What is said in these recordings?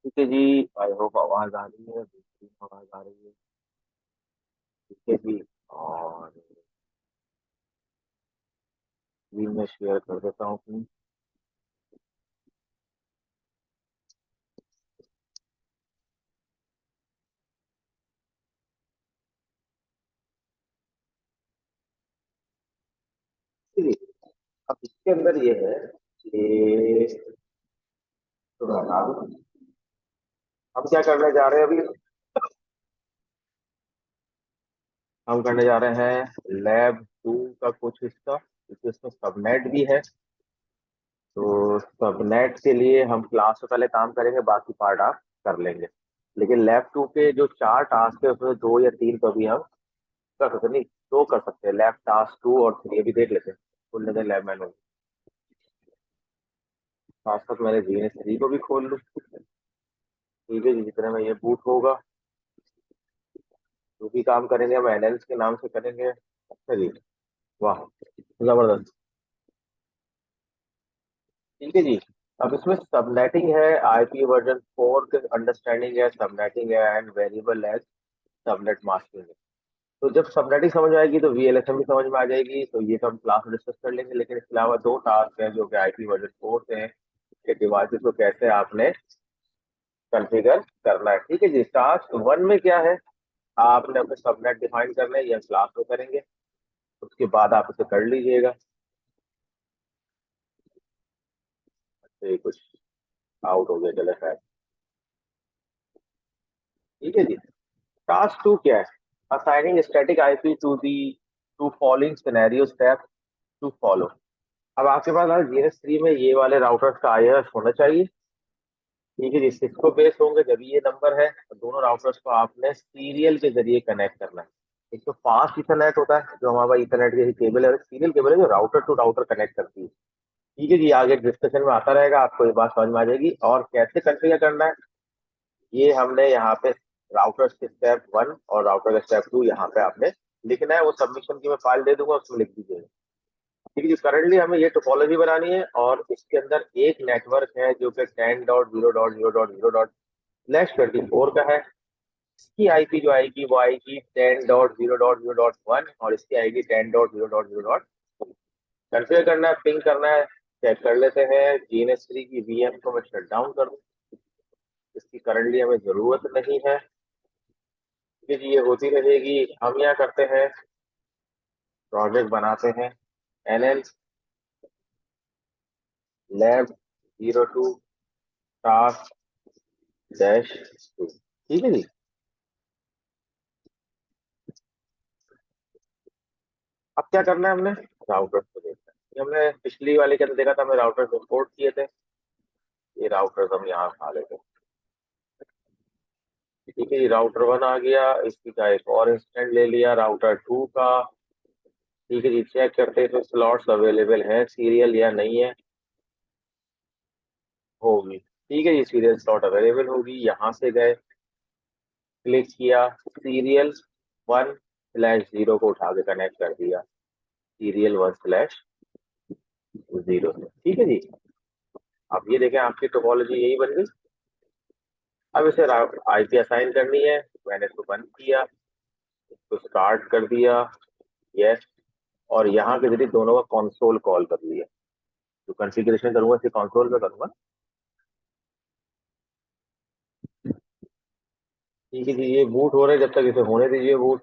ठीक है जी। I hope आवाज आ रही है, बेहतरीन आवाज आ रही है। ठीक है जी। और स्क्रीन में शेयर कर देता हूँ अपनी। ठीक है। अब इसके अंदर ये है कि तो मैं बता दूं, हम क्या करने जा रहे हैं अभी। हम करने जा रहे हैं लैब 2 का कुछ हिस्सा, क्योंकि इसमें सबनेट भी है। तो सबनेट के लिए हम क्लास से पहले काम करेंगे, बाकी पार्ट आप कर लेंगे। लेकिन लैब 2 के जो 4 टास्क है उसमें 2 या 3 तो भी हम कर सकते नहीं, 2 कर सकते हैं। लैब टास्क 2 और 3 अभी देख लेते हैं। खुल लेते लैब मैनुअल। साथ साथ मैंने जीएनएस 3 को भी खोल लूँ। ठीक है जी, जितने में ये बूट होगा जो भी काम करेंगे हम एनएल्स के नाम से करेंगे। अच्छा जी। वाह, जबरदस्त। ठीक है जी। अब इसमें सबनेटिंग है, IP वर्जन 4 के अंडरस्टैंडिंग है, सबनेटिंग है एंड वेरिएबल एज सबनेट मास्किंग है। तो जब सबनेटिंग समझ में आएगी तो वीएलएसएम भी समझ में आ जाएगी। तो ये तो हम क्लास में डिस्कस कर लेंगे, लेकिन इसके अलावा 2 टास्क हैं जो कि IP वर्जन 4 से हैं कि डिवाइसेस को कैसे आपने कॉन्फ़िगर करना है। ठीक है जी। टास्क 1 में क्या है, आपने अपने सबनेट डिफाइन करना है, ये क्लास में करेंगे। उसके बाद आप इसे कर लीजिएगा। तो ये कुछ आउट हो गया, चले खैर। ठीक है जी। टास्क 2 क्या है, assigning static IP to following scenario step to follow. अब आपके पास आज जीएस 3 में ये वाले राउटर्स का आईएस होना चाहिए। ठीक है जी। सिस्को बेस होंगे जब ये नंबर है, तो दोनों राउटर्स को आपने सीरियल के जरिए कनेक्ट करना है। एक तो फास्ट इथरनेट होता है जो हमारा इथरनेट की केबल है, सीरियल केबल है जो राउटर टू राउटर कनेक्ट करती है। ठीक है जी। आगे डिस्कशन में आता रहेगा, आपको ये बात समझ में आ जाएगी। और कैसे कॉन्फ़िगर करना है ये हमने यहाँ पे राउटर के स्टेप 1 और राउटर का स्टेप 2 यहाँ पे आपने लिखना है। वो सबमिशन की मैं फाइल दे दूंगा, उसमें लिख दीजिएगा। ठीक है जी। करंटली हमें ये टोपोलॉजी बनानी है और इसके अंदर एक नेटवर्क है जो कि 10.0.0.0./24 का है। इसकी आईपी जो आएगी वो आएगी 10.0.0.1 और इसकी आएगी 10.0.0.। कॉन्फ़िगर करना है, पिंग करना है। चेक कर लेते हैं जीएनएस 3 की वीएम को मैं शट डाउन कर दूं। इसकी करंटली हमें जरूरत नहीं है। ठीक है जी, ये होती रहेगी। हम यहाँ करते हैं, प्रोजेक्ट बनाते हैं, NL lab 02 task-2। ठीक है जी। अब क्या करना है हमने, राउटर को देखना है। ये हमने पिछली वाले के अंदर देखा था, हमने राउटर इंपोर्ट किए थे। ये राउटर हम यहाँ खा लेते हैं। ठीक है, ये राउटर 1 आ गया, इसकी का एक और इंस्टेंट ले लिया राउटर 2 का। ठीक है जी। चेक करते हैं तो स्लॉट्स अवेलेबल है सीरियल या नहीं है। होगी। ठीक है जी, सीरियल स्लॉट अवेलेबल होगी। यहाँ से गए, क्लिक किया, सीरियल 1/0 को उठा के कनेक्ट कर दिया सीरियल 1/0 से। ठीक है जी। अब ये देखें आपकी टोपोलॉजी यही बन गई। अब इसे आईपी असाइन करनी है। मैंने इसको बंद किया, इसको स्टार्ट कर दिया, यस। और यहाँ के जरिए दोनों का कंसोल कॉल कर लिया। जो कॉन्फ़िगरेशन करूंगा इसे कंसोल पे करूंगा। ठीक है जी। ये बूट हो रहा है, जब तक इसे होने दीजिए बूट।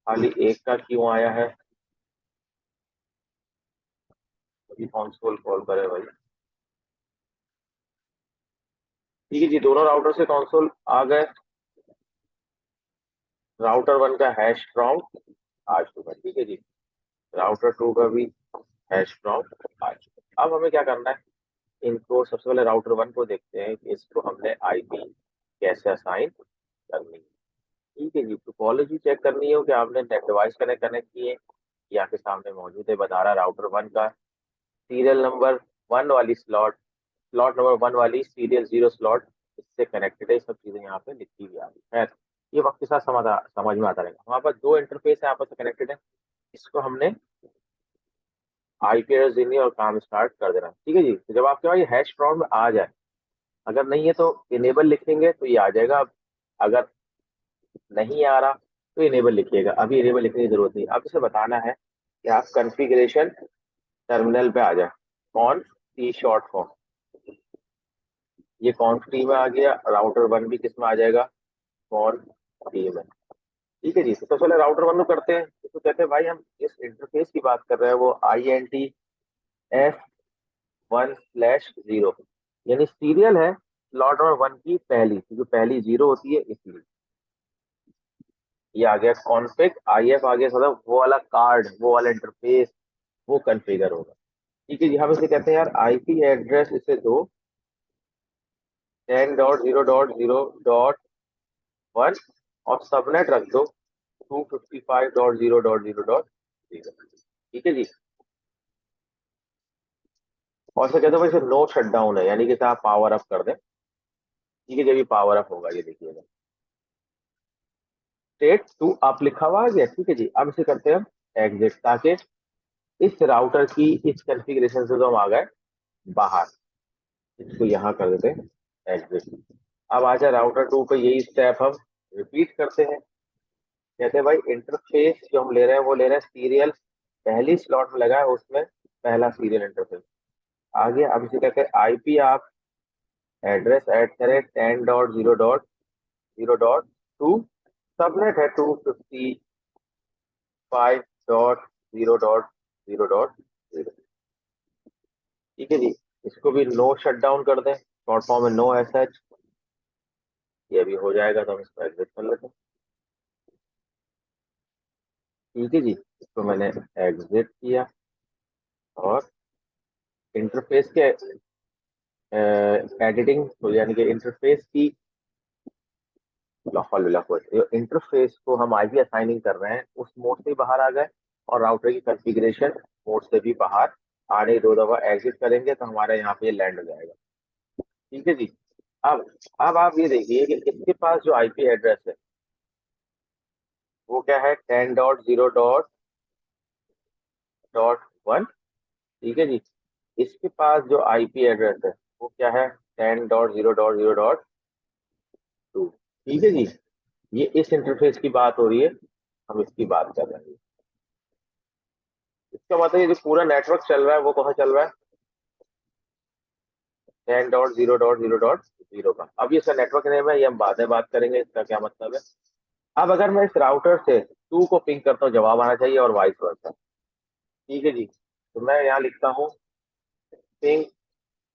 खाली एक का क्यों आया है, अभी कंसोल कॉल करे भाई। ठीक है जी, दोनों राउटर से कंसोल आ गए। राउटर 1 का हैश प्रॉम्प्ट आ चुका। ठीक है जी। राउटर 2 का भी हैश प्रॉम्प्ट आ चुका। अब हमें क्या करना है, इनको सबसे पहले राउटर 1 को देखते हैं कि इसको हमने आईपी कैसे असाइन करनी है। ठीक है जी। टोपोलॉजी चेक करनी हो कि आपने नेट डिवाइस कनेक्ट किए, यहाँ के सामने मौजूद है, बता रहा राउटर 1 का सीरियल नंबर 1 वाली स्लॉट, स्लॉट नंबर 1 वाली सीरियल 0 स्लॉट इससे कनेक्टेड है। सब चीजें यहाँ पे लिखी हुई आ रही है। खैर, ये वक्त के साथ समझ में आता रहेगा। हमारे पास 2 इंटरफेस है आपस में कनेक्टेड है। इसको हमने आईपी एड्रेस देनी है और काम स्टार्ट कर देना। ठीक है जी। तो जब आपके पास ये हैश प्रॉम्प्ट में आ जाए, अगर नहीं है तो इनेबल लिखेंगे तो ये आ जाएगा। अगर नहीं आ रहा तो इनेबल लिखिएगा, अभी इनेबल लिखने की जरूरत नहीं। अब इसे बताना है कि आप कॉन्फ़िगरेशन टर्मिनल पे आ जाए। कॉन्फ टी शॉर्ट फॉर्म, ये कॉन्फ टी में आ गया। राउटर वन भी किस में आ जाएगा, कॉन्फ टी में। ठीक है जी। तो चलो राउटर वन में करते हैं। तो कहते हैं भाई हम इस इंटरफेस की बात कर रहे हैं, वो INTF1/0, यानी सीरियल है स्लॉट नंबर वन की पहली, क्योंकि पहली जीरो होती है इसलिए ये आ गया। कॉन्फिग IF आ गया, मतलब वो वाला कार्ड, वो वाला इंटरफेस, वो कॉन्फ़िगर होगा। ठीक है जी। हम इसे कहते हैं यार आईपी एड्रेस इसे दो 10.0.0.1 और सबनेट रख दो 255.0.0.0। ठीक है जी। और इसे कहते हैं भाई इसे नो शट डाउन है, यानी कि इसे आप पावर अप कर दें। ठीक है, जब ये पावर अप होगा ये देखिएगा स्टेट टू आप लिखा हुआ आ गया। ठीक है जी। अब इसे करते हैं हम एग्जिट, ताकि इस राउटर की इस कॉन्फ़िगरेशन से तो हम आ गए बाहर। इसको यहाँ कर देते हैं एग्जिट। अब आ जाए राउटर टू पे, यही स्टेप हम रिपीट करते हैं। कहते हैं भाई इंटरफेस जो हम ले रहे हैं वो ले रहे हैं सीरियल, पहली स्लॉट में लगा है उसमें पहला सीरियल इंटरफेस आगे। अब इसे कहते हैं आईपी आप एड्रेस @10.0.0.2, सबनेट है 255.0.0.0। ठीक है जी। इसको भी नो शट डाउन कर दें, शॉर्ट फॉर्म में नो एस एच, ये भी हो जाएगा। तो हम इसको एग्जिट कर लेते हैं। ठीक है जी। इसको मैंने एग्जिट किया और इंटरफेस के एडिटिंग तो यानी कि इंटरफेस की इंटरफेस को हम आईपी असाइनिंग कर रहे हैं, उस मोड से बाहर आ गए और राउटर की कॉन्फ़िगरेशन मोड से भी बाहर आने दो दफा एग्जिट करेंगे तो हमारा यहाँ पे लैंड हो जाएगा। ठीक है जी। अब अब आप ये देखिए कि इसके पास जो आईपी एड्रेस है वो क्या है, 10.0.0.1। ठीक है जी। इसके पास जो आईपी एड्रेस है वो क्या है, 10.0.0.2। ठीक है जी। ये इस इंटरफेस की बात हो रही है, हम इसकी बात कर रहे हैं। इसका मतलब ये जो पूरा नेटवर्क चल रहा है वो कहाँ चल रहा है, 10.0.0.0 का। अब ये इसका नेटवर्क नेम है, ये हम बाद में बात करेंगे इसका क्या मतलब है। अब अगर मैं इस राउटर से टू को पिंग करता हूँ, जवाब आना चाहिए और वाइस वर्सा। ठीक है जी। तो मैं यहाँ लिखता हूँ पिंग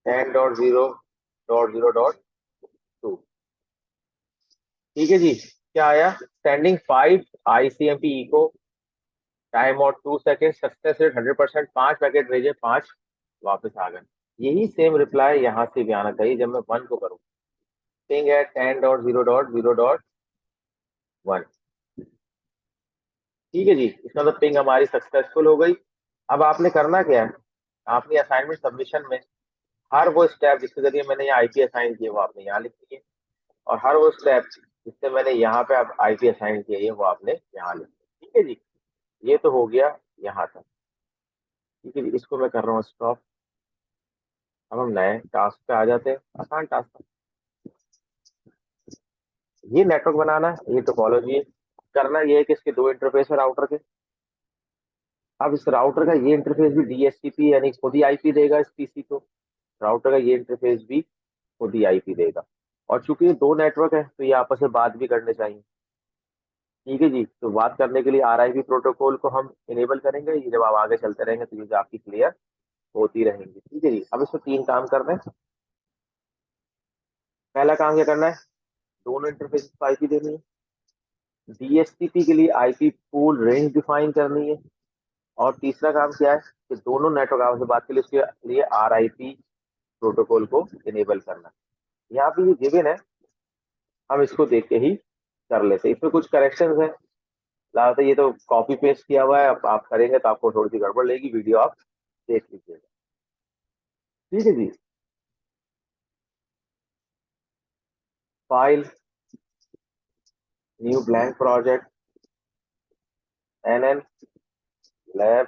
10.0.0.2। ठीक है जी। क्या आया, सेंडिंग 5 ICMP इको, टाइम और 2 सेकेंड, सक्सेस रेट 100%, 5 पैकेट भेजे, 5 वापस आ गए। यही सेम रिप्लाई यहाँ से भी आना चाहिए जब मैं वन को करूँ। पिंग है 10.0.0.1। ठीक है जी। इसका मतलब पिंग हमारी सक्सेसफुल हो गई। अब आपने करना क्या है, आपने असाइनमेंट सबमिशन में हर वो स्टेप जिसके जरिए मैंने यहाँ आईपी असाइन किए वो आपने यहाँ लिख दिए, और हर वो स्टेप जिससे मैंने यहाँ पे अब आईपी असाइन किए वो आपने यहाँ लिख दिए। ठीक है जी। ये तो हो गया यहाँ तक। ठीक है जी। इसको मैं कर रहा हूँ स्टॉप। अब हम नए टास्क पे आ जाते हैं, आसान टास्क। ये नेटवर्क बनाना है, ये टोपोलॉजी है। करना ये है कि इसके दो इंटरफेस है राउटर के। अब इस राउटर का ये इंटरफेस भी DHCP यानी खुद ही आईपी देगा इस पीसी को, राउटर का ये इंटरफेस भी खुद ही आईपी देगा। और चूंकि ये दो नेटवर्क है तो ये आपस में बात भी करने चाहिए। ठीक है जी। तो बात करने के लिए RIP प्रोटोकॉल को हम इनेबल करेंगे, ये जब आप आगे चलते रहेंगे तो ये आपकी क्लियर होती रहेंगी। ठीक है जी। अब इसमें तीन काम करना है। पहला काम क्या करना है, दोनों इंटरफेस को आईपी देनी है। DHCP के लिए आईपी पूल रेंज डिफाइन करनी है। और तीसरा काम क्या है कि दोनों नेटवर्क आपस में बात के लिए उसके लिए RIP प्रोटोकॉल को इनेबल करना है। यहाँ पे ये गिवन है, हम इसको देख के ही कर लेते हैं। इसमें कुछ करेक्शन है, लाते ये तो कॉपी पेस्ट किया हुआ है, अब आप करेंगे तो आपको थोड़ी सी गड़बड़ लेगी, वीडियो आप देख लीजिएगा। ठीक है जी। File, new blank project, NN lab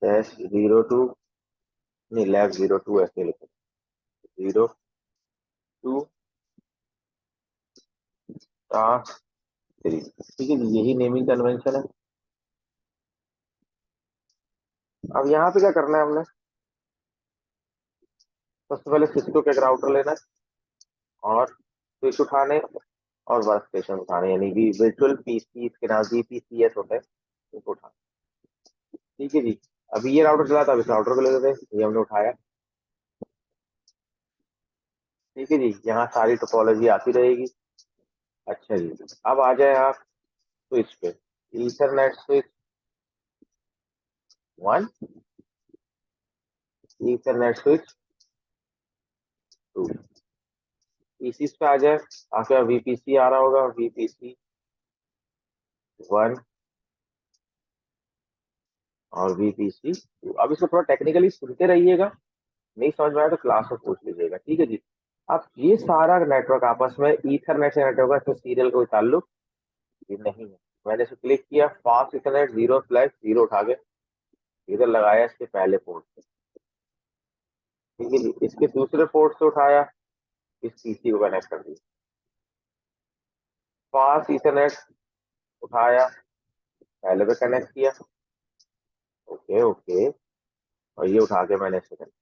dash 02, नहीं लैब 02 ऐसे लिखो, 02 टास्क 3। ठीक है जी, यही नेमिंग कन्वेंशन है। अब यहाँ पे क्या करना है हमने, सबसे पहले सिस्को के राउटर लेना है और स्विच उठाने और वर्क स्टेशन उठाने, यानी कि वर्चुअल पीसी के नाम VPCS होता है, उसको उठाना। ठीक है जी, अभी ये राउटर चला था, अब इस राउटर को ले लेते हैं, ये हमने उठाया। ठीक है जी, यहाँ सारी टोपोलॉजी आती रहेगी। अच्छा जी, अब आ जाए आप स्विच पे, Ethernet switch 1, Ethernet switch 2। PC पे आ जाए, आपका VPC आ रहा होगा, VPC 1 और VPC 2। अब इसको थोड़ा टेक्निकली सुनते रहिएगा, नहीं समझ में आया तो क्लास में पूछ लीजिएगा। ठीक है जी, अब ये सारा नेटवर्क आपस में ईथरनेट से नेटवर्क है, इसमें सीरियल कोई ताल्लुक ये नहीं है। मैंने इसे क्लिक किया, फास्ट इथरनेट 0/0 उठा के इधर लगाया इसके पहले पोर्ट पे। ठीक है जी, इसके दूसरे पोर्ट से उठाया, इस पीसी को कनेक्ट कर दिया, फास्ट इथरनेट उठाया, पहले पे कनेक्ट किया। ओके ओके, और ये उठा के मैंने इसे कनेक्ट।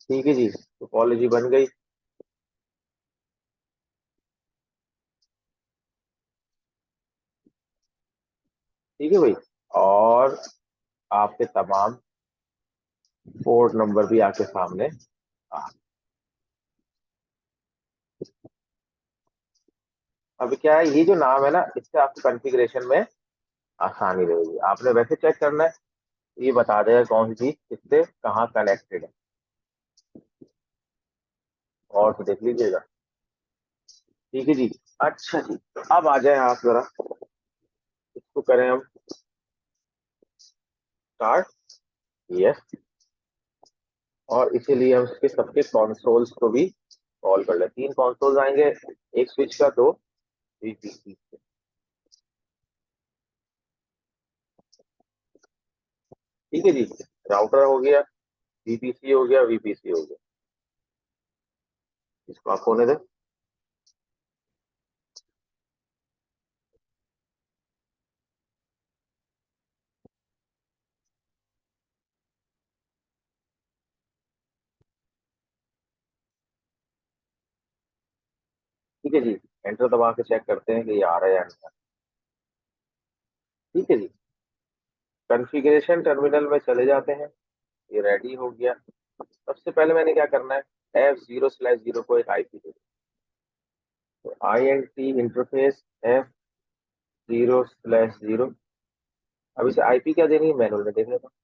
ठीक है जी, टोपोलॉजी बन गई। ठीक है भाई, और आपके तमाम पोर्ट नंबर भी आपके सामने आ। अब क्या है, ये जो नाम है ना, इससे आपको कॉन्फ़िगरेशन में आसानी रहेगी। आपने वैसे चेक करना है, ये बता देगा कौन सी चीज किससे कहाँ कनेक्टेड है, और तो देख लीजिएगा। ठीक है जी, अच्छा जी, अब आ जाए आप जरा, इसको करें हम स्टार्ट। यस, और इसीलिए हम इसके सबके कॉन्सोल्स को भी कॉल कर ले। 3 कॉन्सोल्स आएंगे, एक स्विच का, 2 VPC। ठीक है जी, राउटर हो गया, VPC हो गया, VPC हो गया, इसको आप होने दें। ठीक है जी, एंटर दबा के चेक करते हैं कि ये आ रहा है या नहीं। ठीक है जी, कॉन्फ़िगरेशन टर्मिनल में चले जाते हैं, ये रेडी हो गया। सबसे पहले मैंने क्या करना है, F0/0 को एक आईपी दे, तो INT इंटरफेस F0/0। अब इसे आईपी क्या देनी है, मैनुअल में देख लेता हूँ।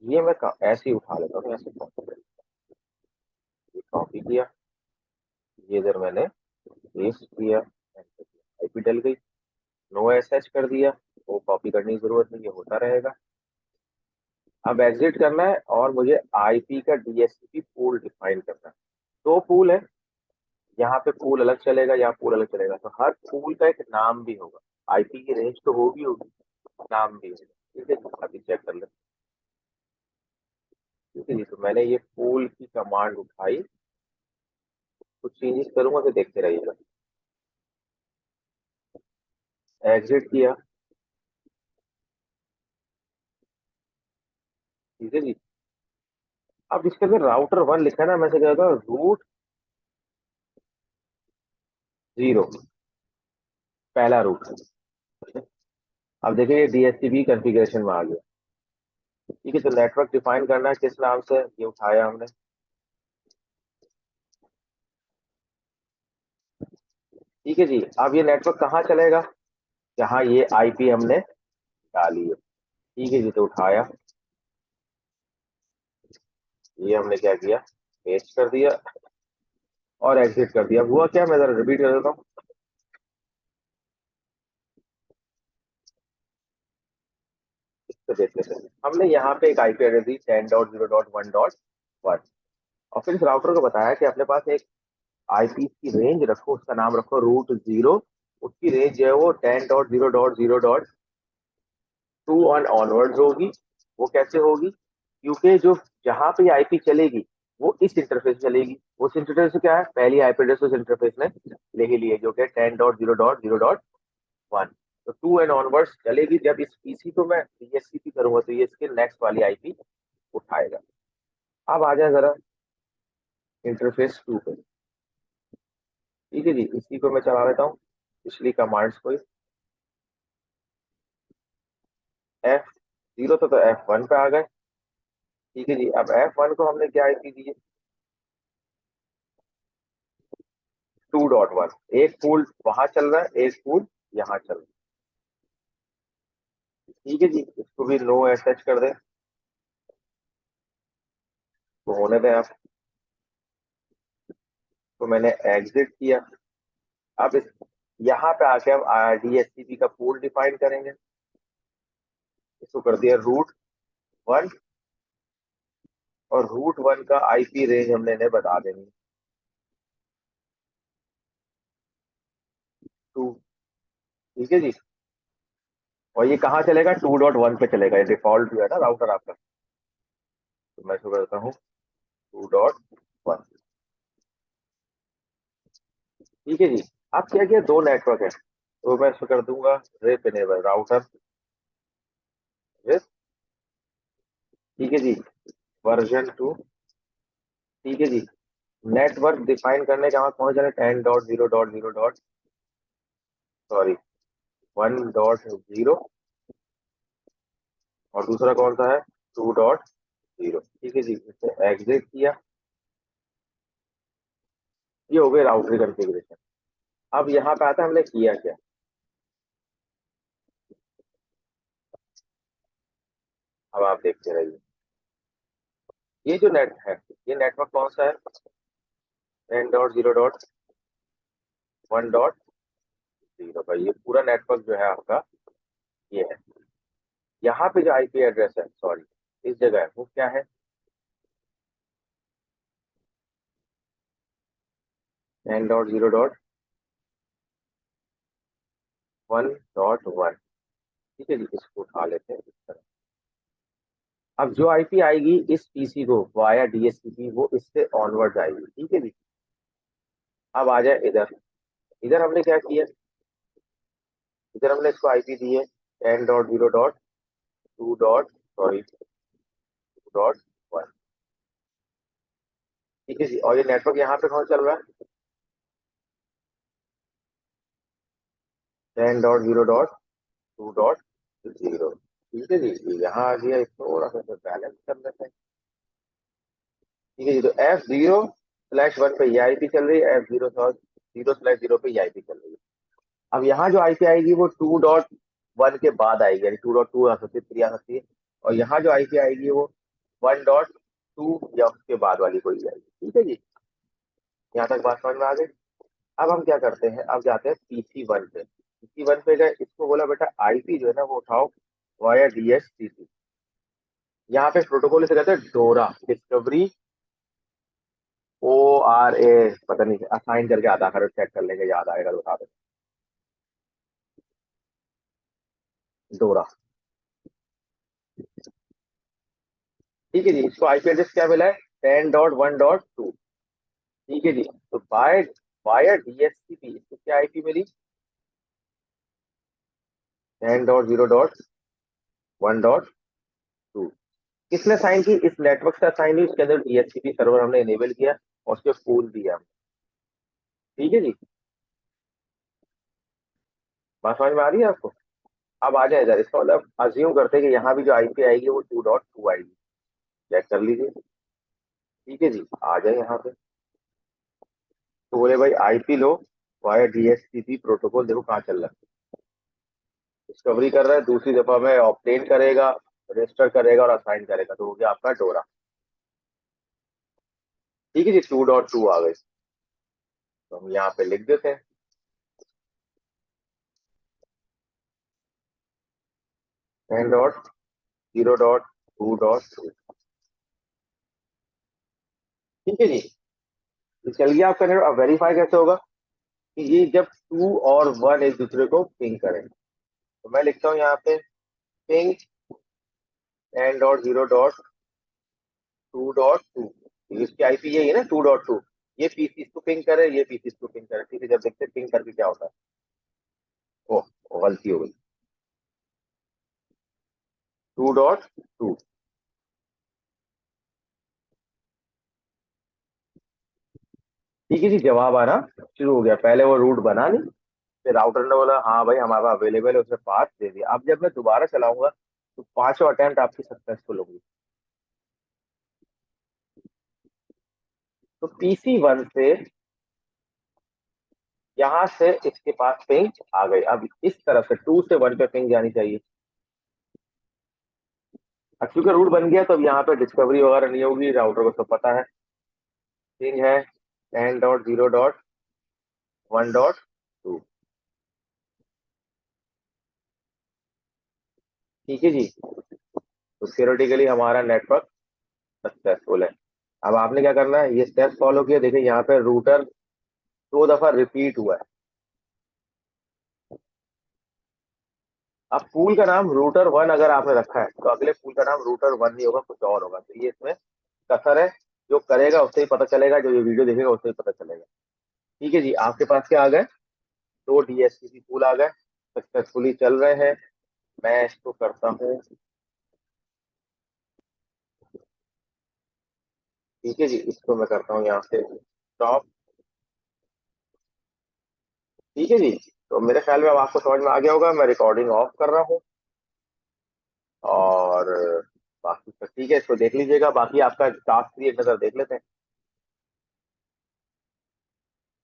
ये मैं ऐसे ही उठा लेता हूँ, ऐसे कॉपी किया, ये इधर मैंने पेस्ट किया, आईपी डल गई, नो एसएच कर दिया, वो कॉपी करने की जरूरत नहीं, ये होता रहेगा। अब एग्जिट करना है और मुझे आईपी का DHCP पूल डिफाइन करना है। 2 पूल है, यहाँ पे पूल अलग चलेगा, यहाँ पूल अलग चलेगा, तो हर पूल का एक नाम भी होगा। आईपी की रेंज तो होगी होगी, नाम भी होगा। ठीक है, अभी चेक कर ले। ठीक है जी, तो मैंने ये पूल की कमांड उठाई, कुछ चेंजेस करूंगा तो देखते रहिएगा। एग्जिट किया। ठीक है जी, अब इसके अंदर राउटर 1 लिखा है ना, मैं से कहता हूँ रूट 0, पहला रूट। अब देखिए, ये DHCP कॉन्फ़िगरेशन में आ गया। ठीक है, तो नेटवर्क डिफाइन करना है किस नाम से, ये उठाया हमने। ठीक है जी, अब ये नेटवर्क कहाँ चलेगा, जहाँ ये आईपी हमने डाली है। ठीक है जी, तो उठाया, ये हमने क्या किया, पेस्ट कर दिया और एग्जिट कर दिया। हुआ क्या, मैं जरा रिपीट कर देता हूँ। तो देख लेते हैं, हमने यहाँ पे एक आईपी एड्रेस दी 10.0.1.1, और फिर इस राउटर को बताया कि अपने पास एक आईपी की रेंज रखो, उसका नाम रखो रूट 0 उसकी रेंज जो है वो 10.0.0.2 और ऑनवर्ड्स होगी। वो कैसे होगी? क्योंकि जो जहां पे आईपी चलेगी वो इस इंटरफेस चलेगी। उस इंटरफेस क्या है? पहली आईपी एड्रेस उस इंटरफेस ने ले ही ली है, जो कि 10.0.0.1। तो 2 एंड ऑनवर्ड्स चलेगी। जब इस पीसी को मैं डीएससीपी करूंगा तो ये इसके नेक्स्ट वाली आईपी उठाएगा। अब आ जाए जरा इंटरफेस 2 पे। ठीक है जी, इसी को मैं चला लेता हूँ पिछली कमांड्स को। F0 तो F1 पे आ गए। ठीक है जी, अब F1 को हमने क्या आईपी दी है? 2.1। एक पूल वहां चल रहा है, एक पूल यहाँ चल रहा है। ठीक है जी, इसको भी नो एसएच कर दें तो होने दें आप। तो मैंने एग्जिट किया। अब इस यहाँ पे आके हम डीएससीपी का पूल डिफाइन करेंगे। इसको कर दिया रूट 1। और रूट 1 का आईपी रेंज हमने इन्हें बता देनी है 2। ठीक है जी, और ये कहाँ चलेगा? 2.1 पे चलेगा। ये डिफॉल्ट जो है ना राउटर आपका। तो मैं इसको करता हूँ 2.1। ठीक है जी। अब क्या किया? दो नेटवर्क है तो मैं इसको कर दूंगा रिप इनेबल राउटर रिप। ठीक है जी, वर्जन 2। ठीक है जी, नेटवर्क डिफाइन करने के बाद पहुंच जाए 10.0.0. सॉरी 1.0। और दूसरा कौन सा है? 2.0। ठीक है जी, इसे एग्जिट किया। ये हो गई राउटर कॉन्फ़िगरेशन। अब यहाँ पे आता है हमने किया क्या। अब आप देखते रहिए। ये जो नेट है, ये नेटवर्क कौन सा है? 10.0.1.0 का ये पूरा नेटवर्क जो है आपका ये है। यहाँ पे जो आईपी एड्रेस है, सॉरी इस जगह है, वो क्या है? 10.0.1.1। ठीक है जी, इसको उठा लेते हैं इस तरह। अब जो आईपी आएगी इस पीसी को वाया डीएससीपी, वो इससे ऑनवर्ड आएगी। ठीक है जी। अब आ जाए इधर। इधर हमने क्या किया? इधर हमने इसको आईपी दी है 10.0.2.1। ठीक है जी, और ये नेटवर्क यहाँ पे कौन चल रहा है? 10.0.2.0। ठीक है जी, ये यहाँ आ गया। इसको थोड़ा सा बैलेंस कर लेते हैं। ठीक है जी, तो F0/1 पे ये आईपी चल रही है, F0/0 पे ये आईपी चल रही है। अब यहाँ जो आईपी आएगी वो 2.1 के बाद आएगी, यानी 2.2 आ सकती है, 3 आ सकती है। और यहाँ जो आईपी आएगी वो 1.2 या उसके बाद वाली कोई आएगी। ठीक है जी, यहाँ तक बात समझ में आ गई। अब हम क्या करते हैं? अब जाते हैं PC1 पे। PC1 पे गए, इसको बोला बेटा आईपी जो है ना वो उठाओ वाया डीएचसीपी। यहाँ पे प्रोटोकॉल इसे कहते हैं डोरा, डिस्कवरी ORA। पता नहीं असाइन करके आता है, चेक कर लेंगे, याद आएगा तो बता दें। डोरा। ठीक है जी, इसको आईपी एड्रेस क्या मिला है? 10.1.2। ठीक है जी, तो वाया डीएचसीपी इसको क्या आईपी मिली? 10.0.1.2। किसने साइन की? इस नेटवर्क से साइन हुई, उसके अंदर डीएचसीपी सर्वर हमने इनेबल किया और उसके फूल दिया। ठीक है जी, बात समझ में आ रही है आपको? अब आ जाए इधर। इसका मतलब अज्यूम करते हैं कि यहाँ भी जो आईपी आएगी वो 2.2 आएगी। चेक कर लीजिए। ठीक है जी, आ जाए यहाँ पे। तो बोले भाई आईपी लो वाया डीएचसीपी प्रोटोकॉल, देखो कहाँ चल रहा है। डिस्कवरी कर रहा है, दूसरी दफा में ऑब्टेन करेगा, रजिस्टर करेगा और असाइन करेगा, तो हो गया आपका डोरा। ठीक है जी, 2.2 आ गई। तो हम यहाँ पे लिख देते हैं 10.0.2.2। ठीक है जी, तो चल गया आपका नेटवर्क। अब वेरीफाई कैसे होगा कि ये जब टू और वन एक दूसरे को पिंग करें। तो मैं लिखता हूँ यहाँ पे ping N dot zero dot two dot two. इसकी आईपी यही है ना, 2.2। ये पीसी इसको पिंग करे, ये पीसी इसको पिंग करे। ठीक है, जब देखते पिंग करके क्या होता है। ओ, गलती हो गई। 2.2। ठीक है जी, जवाब आना शुरू हो गया। पहले वो रूट बना नहीं, फिर राउटर ने बोला हाँ भाई हमारे पास अवेलेबल है, उसने पाथ दे दिया। अब जब मैं दोबारा चलाऊंगा तो पांचों अटेम्प्ट आपकी सक्सेसफुल होगी। तो PC 1 से यहाँ से इसके पास पिंग आ गई। अब इस तरफ से 2 से 1 पे पिंग जानी चाहिए। अब क्योंकि रूट बन गया तो अब यहाँ पे डिस्कवरी वगैरह नहीं होगी, राउटर को सब पता है। पिंग है 10.0.1.2। ठीक है जी, तो थियोरेटिकली हमारा नेटवर्क सक्सेसफुल है। अब आपने क्या करना है, ये स्टेप फॉलो किया। देखिए यहाँ पे रूटर 2 दफा रिपीट हुआ है। अब पूल का नाम रूटर 1 अगर आपने रखा है तो अगले पूल का नाम रूटर 1 नहीं होगा, कुछ और होगा। तो ये इसमें कसर है। जो करेगा उससे ही पता चलेगा, जो ये वीडियो देखेगा उससे ही पता चलेगा। ठीक है जी, आपके पास क्या आ गए, 2 DHCP पूल आ गए, सक्सेसफुली चल रहे हैं। मैं इसको करता हूँ। ठीक है जी, इसको मैं करता हूँ यहाँ से स्टॉप। ठीक है जी, तो मेरे ख्याल में अब आपको समझ में आ गया होगा। मैं रिकॉर्डिंग ऑफ कर रहा हूँ और बाकी तो ठीक है, इसको देख लीजिएगा। बाकी आपका टास्क 3 एक नजर देख लेते हैं।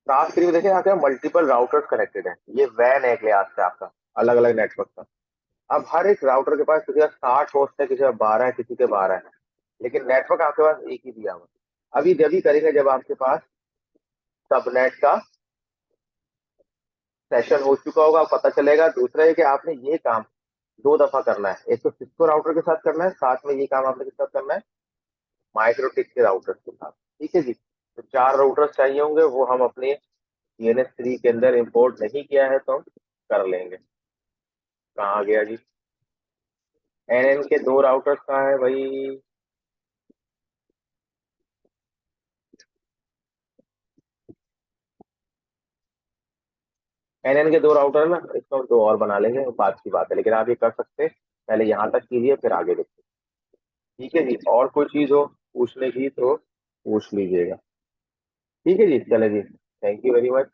टास्क 3 में देखें, यहाँ पे मल्टीपल राउटर्स कनेक्टेड है। ये वैन है क्लास से आपका, अलग अलग नेटवर्क का। अब हर एक राउटर के पास किसी का 60 होस्ट है, किसी का 12 है, किसी के 12 है, लेकिन नेटवर्क आपके पास एक ही दिया हुआ है। अभी जब भी करेंगे जब आपके पास सबनेट का सेशन हो चुका होगा, पता चलेगा। दूसरा है कि आपने ये काम 2 दफा करना है। एक तो सिस्को राउटर के साथ करना है, साथ में ये काम आपने किसके साथ करना है, माइक्रोटिक के राउटर के साथ। ठीक है जी, तो 4 राउटर्स चाहिए होंगे, वो हम अपने DNS3 के अंदर इंपोर्ट नहीं किया है तो हम कर लेंगे। कहाँ गया जी, NN के 2 राउटर्स कहाँ है भाई। NN के 2 राउटर है ना, इसको हम 2 और बना लेंगे, बात की बात है। लेकिन आप ये कर सकते हैं, पहले यहाँ तक कीजिए फिर आगे देखिए। ठीक है जी, और कोई चीज हो पूछने की तो पूछ लीजिएगा। ठीक है जी, चले जी, थैंक यू वेरी मच।